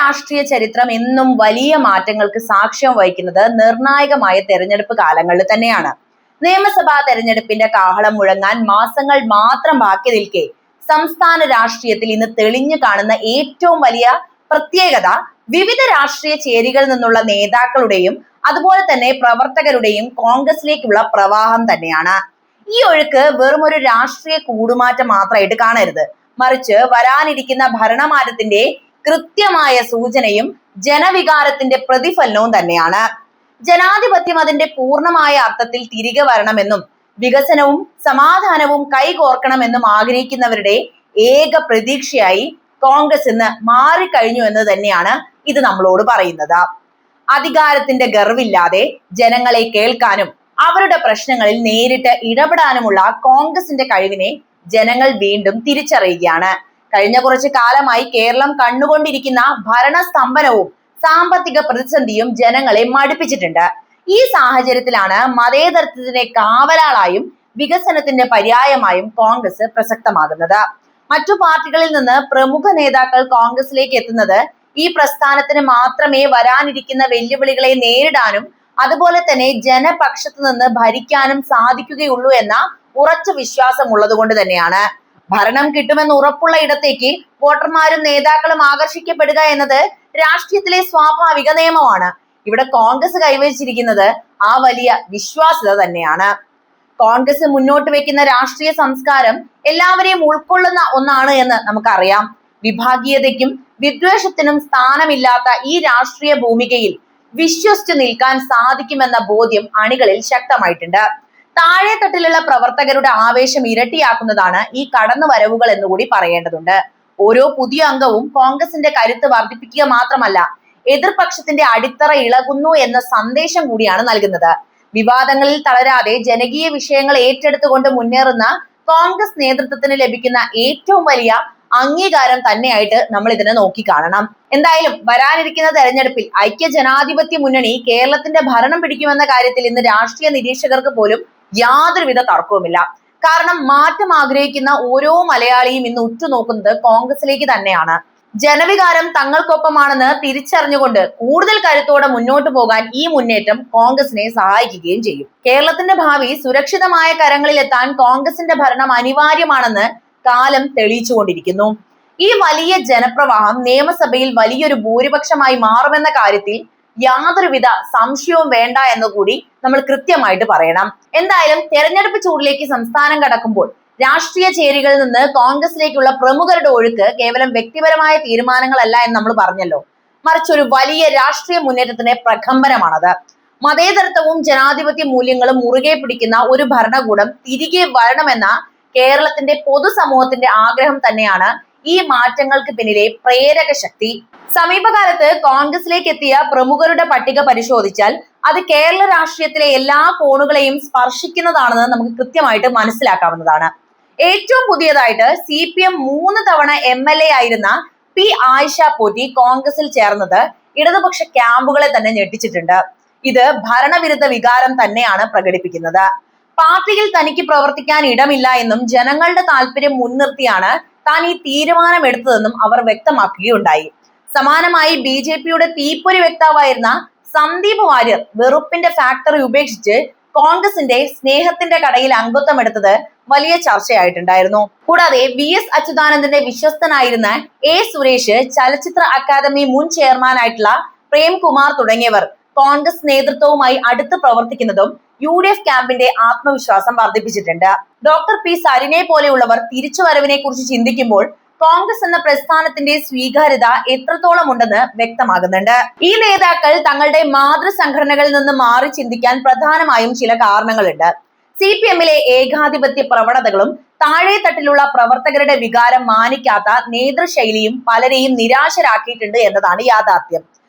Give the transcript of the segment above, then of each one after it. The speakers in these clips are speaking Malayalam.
രാഷ്ട്രീയ ചരിത്രം എന്നും വലിയ മാറ്റങ്ങൾക്ക് സാക്ഷ്യം വഹിക്കുന്നത് നിർണായകമായ തെരഞ്ഞെടുപ്പ് കാലങ്ങളിൽ തന്നെയാണ്. നിയമസഭാ തെരഞ്ഞെടുപ്പിന്റെ കാഹളം മുഴങ്ങാൻ മാസങ്ങൾ മാത്രം ബാക്കി നിൽക്കെ സംസ്ഥാന രാഷ്ട്രീയത്തിൽ ഇന്ന് തെളിഞ്ഞു കാണുന്ന ഏറ്റവും വലിയ പ്രത്യേകത വിവിധ രാഷ്ട്രീയ ചേരികളിൽ നിന്നുള്ള നേതാക്കളുടെയും അതുപോലെ തന്നെ പ്രവർത്തകരുടെയും കോൺഗ്രസിലേക്കുള്ള പ്രവാഹം തന്നെയാണ്. ഈ ഒഴുക്ക് വെറും ഒരു രാഷ്ട്രീയ കൂടുമാറ്റം മാത്രമായിട്ട് കാണരുത്, മറിച്ച് വരാനിരിക്കുന്ന ഭരണമാറ്റത്തിന്റെ കൃത്യമായ സൂചനയും ജനവികാരത്തിന്റെ പ്രതിഫലനവും തന്നെയാണ്. ജനാധിപത്യം അതിന്റെ പൂർണ്ണമായ അർത്ഥത്തിൽ തിരികെ വരണമെന്നും വികസനവും സമാധാനവും കൈകോർക്കണമെന്നും ആഗ്രഹിക്കുന്നവരുടെ ഏക പ്രതീക്ഷയായി കോൺഗ്രസ് ഇന്ന് മാറിക്കഴിഞ്ഞു എന്ന് തന്നെയാണ് ഇത് നമ്മളോട് പറയുന്നത്. അധികാരത്തിന്റെ ഗർവില്ലാതെ ജനങ്ങളെ കേൾക്കാനും അവരുടെ പ്രശ്നങ്ങളിൽ നേരിട്ട് ഇടപെടാനുമുള്ള കോൺഗ്രസിന്റെ കഴിവിനെ ജനങ്ങൾ വീണ്ടും തിരിച്ചറിയുകയാണ്. കഴിഞ്ഞ കുറച്ചു കാലമായി കേരളം കണ്ടുകൊണ്ടിരിക്കുന്ന ഭരണസ്തംഭനവും സാമ്പത്തിക പ്രതിസന്ധിയും ജനങ്ങളെ മടുപ്പിച്ചിട്ടുണ്ട്. ഈ സാഹചര്യത്തിലാണ് മതേതരത്വത്തിന്റെ കാവലാളായും വികസനത്തിന്റെ പര്യായമായും കോൺഗ്രസ് പ്രസക്തമാകുന്നത്. മറ്റു പാർട്ടികളിൽ നിന്ന് പ്രമുഖ നേതാക്കൾ കോൺഗ്രസിലേക്ക് എത്തുന്നത് ഈ പ്രസ്ഥാനത്തിന് മാത്രമേ വരാനിരിക്കുന്ന വെല്ലുവിളികളെ നേരിടാനും അതുപോലെ തന്നെ ജനപക്ഷത്തു നിന്ന് ഭരിക്കാനും സാധിക്കുകയുള്ളൂ എന്ന ഉറച്ച വിശ്വാസം ഉള്ളത് കൊണ്ട് തന്നെയാണ്. ഭരണം കിട്ടുമെന്ന് ഉറപ്പുള്ള ഇടത്തേക്ക് വോട്ടർമാരും നേതാക്കളും ആകർഷിക്കപ്പെടുക എന്നത് രാഷ്ട്രീയത്തിലെ സ്വാഭാവിക നിയമമാണ്. ഇവിടെ കോൺഗ്രസ് കൈവരിച്ചിരിക്കുന്നത് ആ വലിയ വിശ്വാസ്യത തന്നെയാണ്. കോൺഗ്രസ് മുന്നോട്ട് വെക്കുന്ന രാഷ്ട്രീയ സംസ്കാരം എല്ലാവരെയും ഉൾക്കൊള്ളുന്ന ഒന്നാണ് എന്ന് നമുക്കറിയാം. വിഭാഗീയതയ്ക്കും വിദ്വേഷത്തിനും സ്ഥാനമില്ലാത്ത ഈ രാഷ്ട്രീയ ഭൂമികയിൽ വിശ്വസിച്ചു നിൽക്കാൻ സാധിക്കുമെന്ന ബോധ്യം അണികളിൽ ശക്തമായിട്ടുണ്ട്. താഴെത്തട്ടിലുള്ള പ്രവർത്തകരുടെ ആവേശം ഇരട്ടിയാക്കുന്നതാണ് ഈ കടന്നുവരവുകൾ എന്നുകൂടി പറയേണ്ടതുണ്ട്. ഓരോ പുതിയ അംഗവും കോൺഗ്രസിന്റെ കരുത്ത് വർദ്ധിപ്പിക്കുക മാത്രമല്ല, എതിർപക്ഷത്തിന്റെ അടിത്തറ ഇളകുന്നു എന്ന സന്ദേശം കൂടിയാണ് നൽകുന്നത്. വിവാദങ്ങളിൽ തളരാതെ ജനകീയ വിഷയങ്ങൾ ഏറ്റെടുത്തുകൊണ്ട് മുന്നേറുന്ന കോൺഗ്രസ് നേതൃത്വത്തിന് ലഭിക്കുന്ന ഏറ്റവും വലിയ അംഗീകാരം തന്നെയായിട്ട് നമ്മൾ ഇതിനെ നോക്കിക്കാണണം. എന്തായാലും വരാനിരിക്കുന്ന തെരഞ്ഞെടുപ്പിൽ ഐക്യ ജനാധിപത്യ മുന്നണി കേരളത്തിന്റെ ഭരണം പിടിക്കുമെന്ന കാര്യത്തിൽ ഇന്ന് രാഷ്ട്രീയ നിരീക്ഷകർക്ക് പോലും യാതൊരുവിധ തർക്കവുമില്ല. കാരണം മാറ്റം ആഗ്രഹിക്കുന്ന ഓരോ മലയാളിയും ഇന്ന് ഉറ്റുനോക്കുന്നത് കോൺഗ്രസിലേക്ക് തന്നെയാണ്. ജനവികാരം തങ്ങൾക്കൊപ്പമാണെന്ന് തിരിച്ചറിഞ്ഞുകൊണ്ട് കൂടുതൽ കരുത്തോടെ മുന്നോട്ട് പോകാൻ ഈ മുന്നേറ്റം കോൺഗ്രസിനെ സഹായിക്കുകയും ചെയ്യും. കേരളത്തിന്റെ ഭാവി സുരക്ഷിതമായ കരങ്ങളിൽ എത്താൻ കോൺഗ്രസിന്റെ ഭരണം അനിവാര്യമാണെന്ന് കാലം തെളിയിച്ചുകൊണ്ടിരിക്കുന്നു. ഈ വലിയ ജനപ്രവാഹം നിയമസഭയിൽ വലിയൊരു ഭൂരിപക്ഷമായി മാറുമെന്ന കാര്യത്തിൽ യാതൊരുവിധ സംശയവും വേണ്ട എന്നുകൂടി നമ്മൾ കൃത്യമായിട്ട് പറയണം. എന്തായാലും തെരഞ്ഞെടുപ്പ് ചൂടിലേക്ക് സംസ്ഥാനം കടക്കുമ്പോൾ രാഷ്ട്രീയ ചേരികളിൽ നിന്ന് കോൺഗ്രസിലേക്കുള്ള പ്രമുഖരുടെ ഒഴുക്ക് കേവലം വ്യക്തിപരമായ തീരുമാനങ്ങളല്ല എന്ന് നമ്മൾ പറഞ്ഞല്ലോ, മറിച്ച് ഒരു വലിയ രാഷ്ട്രീയ മുന്നേറ്റത്തിന്റെ പ്രകമ്പനമാണത്. മതേതരത്വവും ജനാധിപത്യ മൂല്യങ്ങളും മുറുകെ പിടിക്കുന്ന ഒരു ഭരണകൂടം തിരികെ വരണമെന്ന കേരളത്തിന്റെ പൊതുസമൂഹത്തിന്റെ ആഗ്രഹം തന്നെയാണ് ഈ മാറ്റങ്ങൾക്ക് പിന്നിലെ പ്രേരക ശക്തി. സമീപകാലത്ത് കോൺഗ്രസിലേക്ക് എത്തിയ പ്രമുഖരുടെ പട്ടിക പരിശോധിച്ചാൽ അത് കേരള രാഷ്ട്രീയത്തിലെ എല്ലാ കോണുകളെയും സ്പർശിക്കുന്നതാണെന്ന് നമുക്ക് കൃത്യമായിട്ട് മനസ്സിലാക്കാവുന്നതാണ്. ഏറ്റവും പുതിയതായിട്ട് CPM 3 തവണ MLA ആയിരുന്ന P. ആയിഷ പോറ്റി കോൺഗ്രസിൽ ചേർന്നത് ഇടതുപക്ഷ ക്യാമ്പുകളെ തന്നെ ഞെട്ടിച്ചിട്ടുണ്ട്. ഇത് ഭരണവിരുദ്ധ വികാരം തന്നെയാണ് പ്രകടിപ്പിക്കുന്നത്. പാർട്ടിയിൽ തനിക്ക് പ്രവർത്തിക്കാൻ ഇടമില്ല എന്നും ജനങ്ങളുടെ താല്പര്യം മുൻനിർത്തിയാണ് താൻ ഈ തീരുമാനമെടുത്തതെന്നും അവർ വ്യക്തമാക്കുകയുണ്ടായി. സമാനമായി BJPയുടെ തീപ്പൊരി വക്താവായിരുന്ന സന്ദീപ് വാര്യർ വെറുപ്പിന്റെ ഫാക്ടറി ഉപേക്ഷിച്ച് കോൺഗ്രസിന്റെ സ്നേഹത്തിന്റെ കടയിൽ അംഗത്വം എടുത്തത് വലിയ ചർച്ചയായിട്ടുണ്ടായിരുന്നു. കൂടാതെ VS അച്യുതാനന്ദന്റെ വിശ്വസ്തനായിരുന്ന A. സുരേഷ്, ചലച്ചിത്ര അക്കാദമി മുൻ ചെയർമാനായിട്ടുള്ള പ്രേംകുമാർ തുടങ്ങിയവർ കോൺഗ്രസ് നേതൃത്വവുമായി അടുത്ത് പ്രവർത്തിക്കുന്നതും UDF ക്യാമ്പിന്റെ ആത്മവിശ്വാസം വർദ്ധിപ്പിച്ചിട്ടുണ്ട്. Doctor P. സരിനെ പോലെയുള്ളവർ തിരിച്ചുവരവിനെ കുറിച്ച് ചിന്തിക്കുമ്പോൾ കോൺഗ്രസ് എന്ന പ്രസ്ഥാനത്തിന്റെ സ്വീകാര്യത എത്രത്തോളം ഉണ്ടെന്ന് വ്യക്തമാകുന്നുണ്ട്. ഈ നേതാക്കൾ തങ്ങളുടെ മാതൃസംഘടനകളിൽ നിന്ന് മാറി ചിന്തിക്കാൻ പ്രധാനമായും ചില കാരണങ്ങളുണ്ട്. CPMലെ ഏകാധിപത്യ പ്രവണതകളും താഴെത്തട്ടിലുള്ള പ്രവർത്തകരുടെ വികാരം മാനിക്കാത്ത നേതൃശൈലിയും പലരെയും നിരാശരാക്കിയിട്ടുണ്ട് എന്നതാണ് യാഥാർത്ഥ്യം.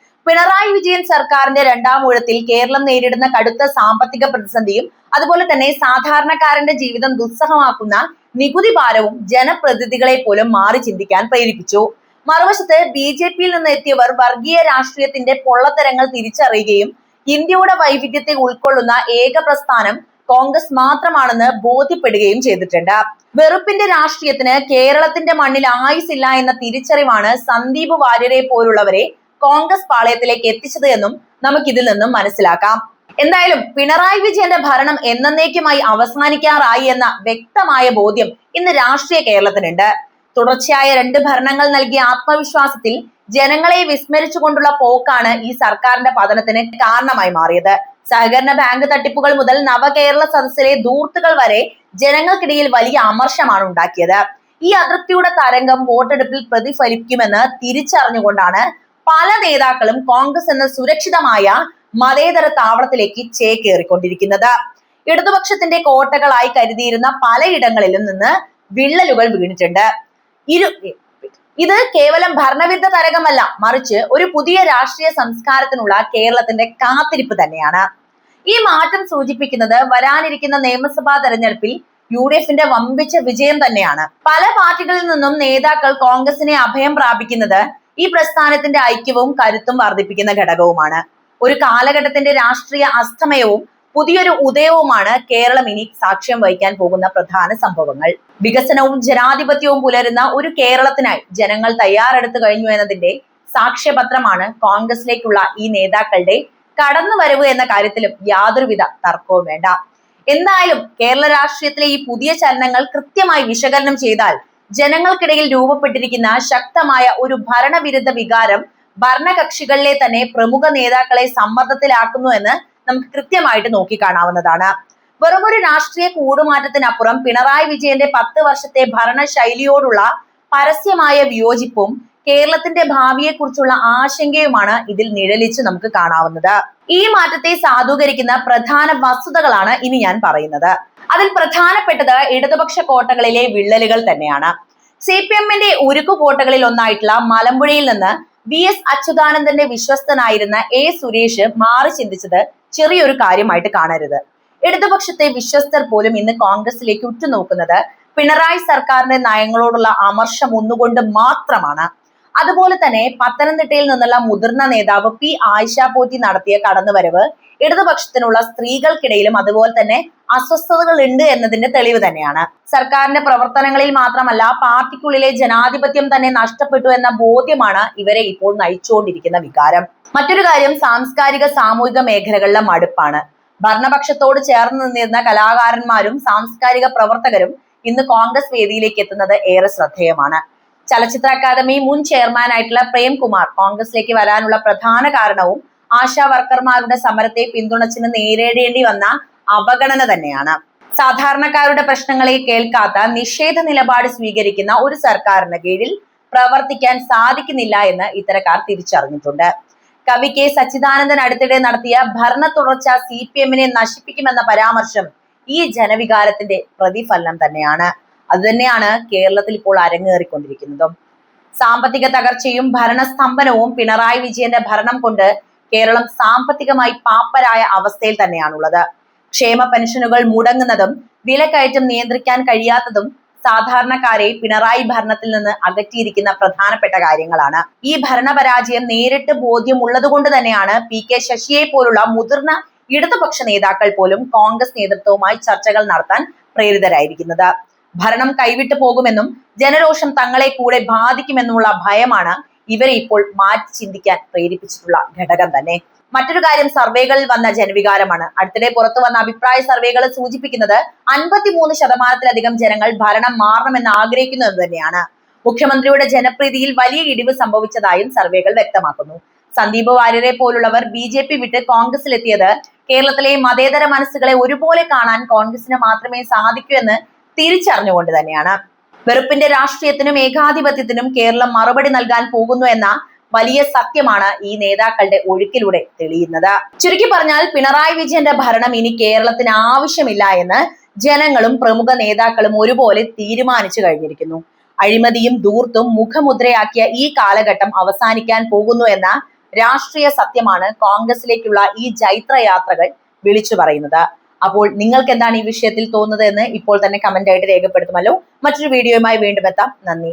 പിണറായി വിജയൻ സർക്കാരിന്റെ രണ്ടാം ഊഴത്തിൽ കേരളം നേരിടുന്ന കടുത്ത സാമ്പത്തിക പ്രതിസന്ധിയും അതുപോലെ തന്നെ സാധാരണക്കാരന്റെ ജീവിതം ദുസ്സഹമാക്കുന്ന നികുതി ഭാരവും ജനപ്രതിനിധികളെ പോലും മാറി ചിന്തിക്കാൻ പ്രേരിപ്പിച്ചു. മറുവശത്ത് BJPയിൽ നിന്ന് എത്തിയവർ വർഗീയ രാഷ്ട്രീയത്തിന്റെ പൊള്ളത്തരങ്ങൾ തിരിച്ചറിയുകയും ഇന്ത്യയുടെ വൈവിധ്യത്തെ ഉൾക്കൊള്ളുന്ന ഏക പ്രസ്ഥാനം കോൺഗ്രസ് മാത്രമാണെന്ന് ബോധ്യപ്പെടുകയും ചെയ്തിട്ടുണ്ട്. വെറുപ്പിന്റെ രാഷ്ട്രീയത്തിന് കേരളത്തിന്റെ മണ്ണിൽ ആയുസില്ല എന്ന തിരിച്ചറിവാണ് സന്ദീപ് വാര്യരെ പോലുള്ളവരെ കോൺഗ്രസ് പാളയത്തിലേക്ക് എത്തിച്ചത് എന്നും നമുക്കിതിൽ നിന്നും മനസ്സിലാക്കാം. എന്തായാലും പിണറായി വിജയന്റെ ഭരണം എന്നേക്കുമായി അവസാനിക്കാറായി എന്ന വ്യക്തമായ ബോധ്യം ഇന്ന് രാഷ്ട്രീയ കേരളത്തിനുണ്ട്. തുടർച്ചയായ 2 ഭരണങ്ങൾ നൽകിയ ആത്മവിശ്വാസത്തിൽ ജനങ്ങളെ വിസ്മരിച്ചുകൊണ്ടുള്ള പോക്കാണ് ഈ സർക്കാരിന്റെ പതനത്തിന് കാരണമായി മാറിയത്. സഹകരണ ബാങ്ക് തട്ടിപ്പുകൾ മുതൽ നവകേരള സദസ്സിലെ ധൂർത്തുകൾ വരെ ജനങ്ങൾക്കിടയിൽ വലിയ അമർഷമാണ് ഉണ്ടാക്കിയത്. ഈ അതൃപ്തിയുടെ തരംഗം വോട്ടെടുപ്പിൽ പ്രതിഫലിക്കുമെന്ന് തിരിച്ചറിഞ്ഞുകൊണ്ടാണ് പല നേതാക്കളും കോൺഗ്രസ് എന്ന സുരക്ഷിതമായ മതേതര താവളത്തിലേക്ക് ചേക്കേറിക്കൊണ്ടിരിക്കുന്നത്. ഇടതുപക്ഷത്തിന്റെ കോട്ടകളായി കരുതിയിരുന്ന പലയിടങ്ങളിലും നിന്ന് വിള്ളലുകൾ വീണിട്ടുണ്ട്. ഇത് കേവലം ഭരണവിരുദ്ധ തരംഗമല്ല, മറിച്ച് ഒരു പുതിയ രാഷ്ട്രീയ സംസ്കാരത്തിനുള്ള കേരളത്തിന്റെ കാത്തിരിപ്പ് തന്നെയാണ്. ഈ മാറ്റം സൂചിപ്പിക്കുന്നത് വരാനിരിക്കുന്ന നിയമസഭാ തെരഞ്ഞെടുപ്പിൽ UDFന്റെ വമ്പിച്ച വിജയം തന്നെയാണ്. പല പാർട്ടികളിൽ നിന്നും നേതാക്കൾ കോൺഗ്രസിനെ അഭയം പ്രാപിക്കുന്നത് ഈ പ്രസ്ഥാനത്തിന്റെ ഐക്യവും കരുത്തും വർദ്ധിപ്പിക്കുന്ന ഘടകവുമാണ്. ഒരു കാലഘട്ടത്തിന്റെ രാഷ്ട്രീയ അസ്തമയവും പുതിയൊരു ഉദയവുമാണ് കേരളം ഇനി സാക്ഷ്യം വഹിക്കാൻ പോകുന്ന പ്രധാന സംഭവങ്ങൾ. വികസനവും ജനാധിപത്യവും പുലരുന്ന ഒരു കേരളത്തിനായി ജനങ്ങൾ തയ്യാറെടുത്തു കഴിഞ്ഞു എന്നതിന്റെ സാക്ഷ്യപത്രമാണ് കോൺഗ്രസിലേക്കുള്ള ഈ നേതാക്കളുടെ കടന്നുവരവ് എന്ന കാര്യത്തിലും യാതൊരുവിധ തർക്കവും വേണ്ട. എന്തായാലും കേരള രാഷ്ട്രീയത്തിലെ ഈ പുതിയ ചലനങ്ങൾ കൃത്യമായി വിശകലനം ചെയ്താൽ ജനങ്ങൾക്കിടയിൽ രൂപപ്പെട്ടിരിക്കുന്ന ശക്തമായ ഒരു ഭരണവിരുദ്ധ വികാരം ഭരണകക്ഷികളിലെ തന്നെ പ്രമുഖ നേതാക്കളെ സമ്മർദ്ദത്തിലാക്കുന്നു എന്ന് നമുക്ക് കൃത്യമായിട്ട് നോക്കിക്കാണാവുന്നതാണ്. വെറുമൊരു രാഷ്ട്രീയ കൂടുമാറ്റത്തിനപ്പുറം പിണറായി വിജയന്റെ 10 വർഷത്തെ ഭരണശൈലിയോടുള്ള പരസ്യമായ വിയോജിപ്പും കേരളത്തിന്റെ ഭാവിയെക്കുറിച്ചുള്ള ആശങ്കയുമാണ് ഇതിൽ നിഴലിച്ച് നമുക്ക് കാണാവുന്നത്. ഈ മാറ്റത്തെ സാധൂകരിക്കുന്ന പ്രധാന വസ്തുതകളാണ് ഇനി ഞാൻ പറയുന്നത്. അതിൽ പ്രധാനപ്പെട്ടത് ഇടതുപക്ഷ കോട്ടകളിലെ വിള്ളലുകൾ തന്നെയാണ്. CPMന്റെ ഉരുക്കു കോട്ടകളിൽ ഒന്നായിട്ടുള്ള മലമ്പുഴയിൽ നിന്ന് VS അച്യുതാനന്ദന്റെ വിശ്വസ്തനായിരുന്ന A സുരേഷ് മാറി ചിന്തിച്ചത് ചെറിയൊരു കാര്യമായിട്ട് കാണരുത്. ഇടതുപക്ഷത്തെ വിശ്വസ്തർ പോലും ഇന്ന് കോൺഗ്രസിലേക്ക് ഉറ്റുനോക്കുന്നത് പിണറായി സർക്കാരിന്റെ നയങ്ങളോടുള്ള അമർഷം ഒന്നുകൊണ്ട് മാത്രമാണ്. അതുപോലെ തന്നെ പത്തനംതിട്ടയിൽ നിന്നുള്ള മുതിർന്ന നേതാവ് P ആയിഷ പോറ്റി നടത്തിയ കടന്നുവരവ് ഇടതുപക്ഷത്തിനുള്ള സ്ത്രീകൾക്കിടയിലും അതുപോലെ തന്നെ അസ്വസ്ഥതകൾ ഉണ്ട് എന്നതിന്റെ തെളിവ് തന്നെയാണ്. സർക്കാരിന്റെ പ്രവർത്തനങ്ങളിൽ മാത്രമല്ല പാർട്ടിക്കുള്ളിലെ ജനാധിപത്യം തന്നെ നഷ്ടപ്പെട്ടു എന്ന ബോധ്യമാണ് ഇവരെ ഇപ്പോൾ നയിച്ചുകൊണ്ടിരിക്കുന്ന വികാരം. മറ്റൊരു കാര്യം സാംസ്കാരിക സാമൂഹിക മേഖലകളിലെ മടുപ്പാണ്. ഭരണപക്ഷത്തോട് ചേർന്ന് നിന്നിരുന്ന കലാകാരന്മാരും സാംസ്കാരിക പ്രവർത്തകരും ഇന്ന് കോൺഗ്രസ് വേദിയിലേക്ക് എത്തുന്നത് ഏറെ ശ്രദ്ധേയമാണ്. ചലച്ചിത്ര അക്കാദമി മുൻ ചെയർമാനായിട്ടുള്ള പ്രേംകുമാർ കോൺഗ്രസിലേക്ക് വരാനുള്ള പ്രധാന കാരണവും ആശാ വർക്കർമാരുടെ സമരത്തെ പിന്തുണച്ചിന് നേരിടേണ്ടി വന്ന അവഗണന തന്നെയാണ്. സാധാരണക്കാരുടെ പ്രശ്നങ്ങളെ കേൾക്കാത്ത നിഷേധ നിലപാട് സ്വീകരിക്കുന്ന ഒരു സർക്കാരിന് കീഴിൽ പ്രവർത്തിക്കാൻ സാധിക്കുന്നില്ല എന്ന് ഇത്തരക്കാർ തിരിച്ചറിഞ്ഞിട്ടുണ്ട്. കവി K സച്ചിദാനന്ദൻ അടുത്തിടെ നടത്തിയ ഭരണ തുടർച്ച CPMനെ നശിപ്പിക്കുമെന്ന പരാമർശം ഈ ജനവികാരത്തിന്റെ പ്രതിഫലനം തന്നെയാണ്. അതുതന്നെയാണ് കേരളത്തിൽ ഇപ്പോൾ അരങ്ങേറിക്കൊണ്ടിരിക്കുന്നതും. സാമ്പത്തിക തകർച്ചയും ഭരണസ്തംഭനവും പിണറായി വിജയന്റെ ഭരണം കൊണ്ട് കേരളം സാമ്പത്തികമായി പാപ്പരായ അവസ്ഥയിൽ തന്നെയാണുള്ളത്. ക്ഷേമ പെൻഷനുകൾ മുടങ്ങുന്നതും വിലക്കയറ്റം നിയന്ത്രിക്കാൻ കഴിയാത്തതും സാധാരണക്കാരെ പിണറായി ഭരണത്തിൽ നിന്ന് അകറ്റിയിരിക്കുന്ന പ്രധാനപ്പെട്ട കാര്യങ്ങളാണ്. ഈ ഭരണപരാജയം നേരിട്ട് ബോധ്യമുള്ളത് കൊണ്ട് തന്നെയാണ് PK ശശിയെ പോലുള്ള മുതിർന്ന ഇടതുപക്ഷ നേതാക്കൾ പോലും കോൺഗ്രസ് നേതൃത്വവുമായി ചർച്ചകൾ നടത്താൻ പ്രേരിതരായിരിക്കുന്നത്. ഭരണം കൈവിട്ടു പോകുമെന്നും ജനരോഷം തങ്ങളെ കൂടെ ബാധിക്കുമെന്നുമുള്ള ഭയമാണ് ഇവരെ ഇപ്പോൾ മാറ്റി ചിന്തിക്കാൻ പ്രേരിപ്പിച്ചിട്ടുള്ള ഘടകം തന്നെ. മറ്റൊരു കാര്യം സർവേകളിൽ വന്ന ജനവികാരമാണ്. അടുത്തിടെ പുറത്തു വന്ന അഭിപ്രായ സർവേകൾ സൂചിപ്പിക്കുന്നത് 53% ജനങ്ങൾ ഭരണം മാറണമെന്ന് ആഗ്രഹിക്കുന്നു എന്ന് തന്നെയാണ്. മുഖ്യമന്ത്രിയുടെ ജനപ്രീതിയിൽ വലിയ ഇടിവ് സംഭവിച്ചതായും സർവേകൾ വ്യക്തമാക്കുന്നു. സന്ദീപ് വാര്യരെ പോലുള്ളവർ BJP വിട്ട് കോൺഗ്രസിലെത്തിയത് കേരളത്തിലെ മതേതര മനസ്സുകളെ ഒരുപോലെ കാണാൻ കോൺഗ്രസിന് മാത്രമേ സാധിക്കൂ എന്ന് തിരിച്ചറിഞ്ഞുകൊണ്ട് തന്നെയാണ്. വെറുപ്പിന്റെ രാഷ്ട്രീയത്തിനും ഏകാധിപത്യത്തിനും കേരളം മറുപടി നൽകാൻ പോകുന്നു എന്ന വലിയ സത്യമാണ് ഈ നേതാക്കളുടെ ഒഴുക്കിലൂടെ തെളിയുന്നത്. ചുരുക്കി പറഞ്ഞാൽ പിണറായി വിജയന്റെ ഭരണം ഇനി കേരളത്തിന് ആവശ്യമില്ല എന്ന് ജനങ്ങളും പ്രമുഖ നേതാക്കളും ഒരുപോലെ തീരുമാനിച്ചു കഴിഞ്ഞിരിക്കുന്നു. അഴിമതിയും ധൂർത്തും മുഖമുദ്രയാക്കിയ ഈ കാലഘട്ടം അവസാനിക്കാൻ പോകുന്നു എന്ന രാഷ്ട്രീയ സത്യമാണ് കോൺഗ്രസിലേക്കുള്ള ഈ ജൈത്രയാത്രകൾ വിളിച്ചു പറയുന്നത്. അപ്പോൾ നിങ്ങൾക്ക് എന്താണ് ഈ വിഷയത്തിൽ തോന്നുന്നത് എന്ന് ഇപ്പോൾ തന്നെ കമന്റ് ആയിട്ട് രേഖപ്പെടുത്തുമല്ലോ. മറ്റൊരു വീഡിയോയുമായി വീണ്ടും എത്താം. നന്ദി.